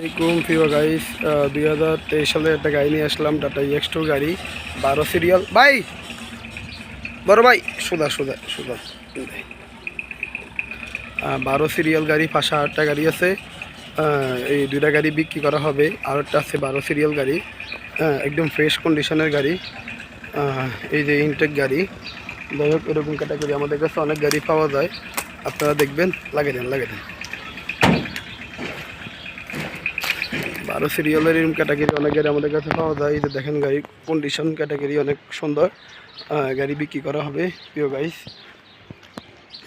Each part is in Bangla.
আসসালামাইকুম প্রিয় গাইস 2023 সালে একটা গাড়ি নিয়ে আসলাম, টাটা EX2 গাড়ি 12 সিরিয়াল। ভাই বড় ভাই সোজা সোজা সোজা 12 সিরিয়াল গাড়ি, 5,000টা গাড়ি আছে। এই দুইটা গাড়ি বিক্রি করা হবে, আর একটা আছে 12 সিরিয়াল গাড়ি, একদম ফ্রেশ কন্ডিশনের গাড়ি। এই যে ইনটেক গাড়ি, যাই হোক এরকম ক্যাটাগরি আমাদের কাছে অনেক গাড়ি পাওয়া যায়, আপনারা দেখবেন। লাগিয়ে দেন 12 সিরিয়ালের এরকম ক্যাটাগরি অনেক গাড়ি আমাদের কাছে পাওয়া যায়। এই যে দেখেন গাড়ি কন্ডিশন ক্যাটাগরি অনেক সুন্দর, গাড়ি বিক্রি করা হবে প্রিয় গাইস।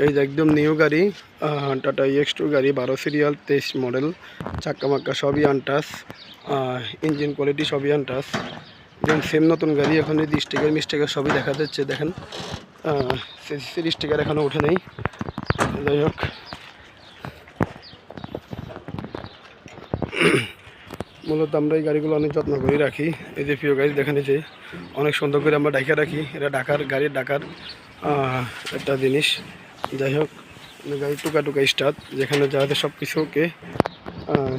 এই যে একদম নিউ গাড়ি, টাটা EX2 গাড়ি 12 সিরিয়াল 23 মডেল, চাক্কা মাক্কা সবই আনটাস, ইঞ্জিন কোয়ালিটি সবই আনটাস, একদম সেম নতুন গাড়ি। এখন এই স্টিকার মিস্টিকার সবই দেখা যাচ্ছে, দেখেন সিরিজ স্টিকার এখনও ওঠে নেই। যাই হোক মূলত আমরা এই গাড়িগুলো অনেক যত্ন করে রাখি। এই যে প্রিয় গাড়ি দেখেন, এই যে অনেক সুন্দর করে আমরা ডাকা রাখি। এটা ঢাকার গাড়ির ঢাকার একটা জিনিস। যাই হোক গাড়ি টুকা স্টার্ট, যেখানে যাতে সব কিছু ওকে,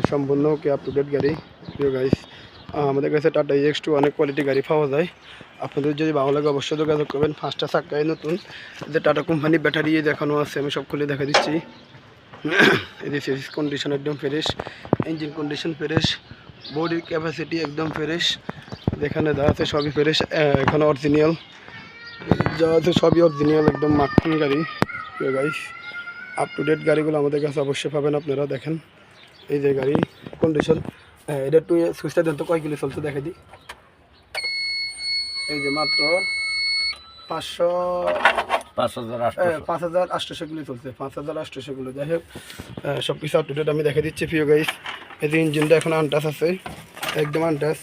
সম্পূর্ণ ওকে আপ টু ডেট গাড়ি প্রিয় গাইস। আমাদের কাছে টাটা EX2 অনেক কোয়ালিটি গাড়ি পাওয়া যায়। আপনাদের যদি ভালো লাগে অবশ্যই যোগাযোগ করবেন। 5টা চাক্কায় নতুন, যে টাটা কোম্পানি ব্যাটারি দেখানো আছে, আমি সব খুলে দেখা দিচ্ছি। এই যে সিরিজ কন্ডিশন একদম ফ্রেশ, ইঞ্জিন কন্ডিশন ফ্রেশ, বডির ক্যাপাসিটি একদম ফ্রেশ, যেখানে যা আছে সবই ফ্রেশ, এখানে অরিজিনাল যা আছে সবই অরিজিনাল, একদম মাখন গাড়ি গাইস। আপ টু ডেট গাড়িগুলো আমাদের কাছে অবশ্যই পাবেন আপনারা। দেখেন এই যে গাড়ি কন্ডিশন, এটা একটু সুইচটা দেন তো, কয় কিলো চলছে দেখে দিই। এই যে মাত্র 5,800 কিলো চলছে, 5,800 কিলো। যাই হোক সব কিছু আপ টু ডেট আমি দেখে দিচ্ছি প্রিয় গাইস। এই যে ইঞ্জিনটা এখন আনটাস আছে, একদম আনটাস,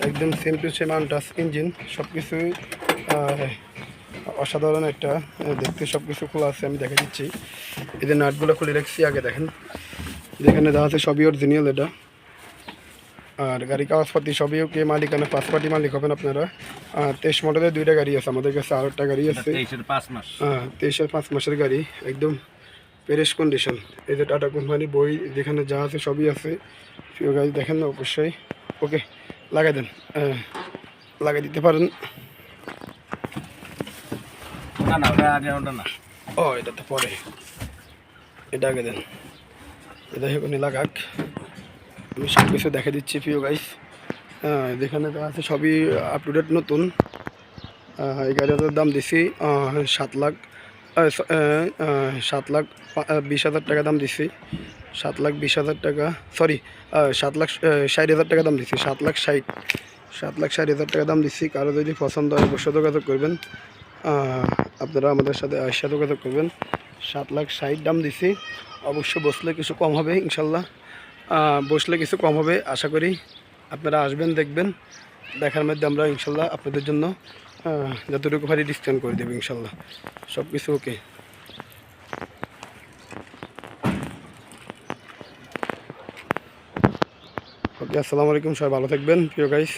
একদম সেম টু সেম আনটাস ইঞ্জিন, সব কিছুই অসাধারণ একটা দেখতে, সব কিছু খোলা আছে, আমি দেখে দিচ্ছি। এই যে নাটগুলো খুলে রাখছি, আগে দেখেন যেখানে যা আছে সবই অরিজিনাল এটা। আর গাড়ি কাগজপাতি সবই ওকে, মালিকানা 5 পার্টি মালিক হবেন আপনারা। 23 মডেলের 2টা গাড়ি আছে আমাদের কাছে, আর একটা গাড়ি আছে 23-এর 5 মাসের গাড়ি, একদম ফ্রেশ কন্ডিশন। এই যে টাটা কোম্পানি বই যেখানে যা আছে সবই আছে প্রিয় গাড়ি, দেখেন না অবশ্যই। ওকে লাগাই দেন, লাগাই দিতে পারেন। ও এটা তো পরে, এটা আগে দেন। এটা এখনই লাগাক, আমি সব কিছু দেখে দিচ্ছি প্রিয় গাইস। যেখানে আছে সবই আপ টু ডেট নতুন। এই গাড়িটার দাম দিছি 7,20,000 টাকা দাম দিছি, 7,20,000 টাকা, সরি 7,60,000 টাকা দাম দিছি, 7,60,000 টাকা দাম দিচ্ছি। কারো যদি পছন্দ হয় অবশ্যই যোগাযোগ করবেন, আপনারা আমাদের সাথে যোগাযোগ করবেন। 7,60,000 দাম দিছি, অবশ্যই বসলে কিছু কম হবে ইনশাল্লাহ, বসলে কিছু কম হবে আশা করি। আপনারা আসবেন, দেখবেন, দেখার মধ্যে আমরা ইনশাল্লাহ আপনাদের জন্য যতটুকু পারি ডিসকাউন্ট করে দেবো ইনশাল্লাহ, সব কিছু ওকে। ওকে আসসালামু আলাইকুম, সবাই ভালো থাকবেন প্রিয় গাইস।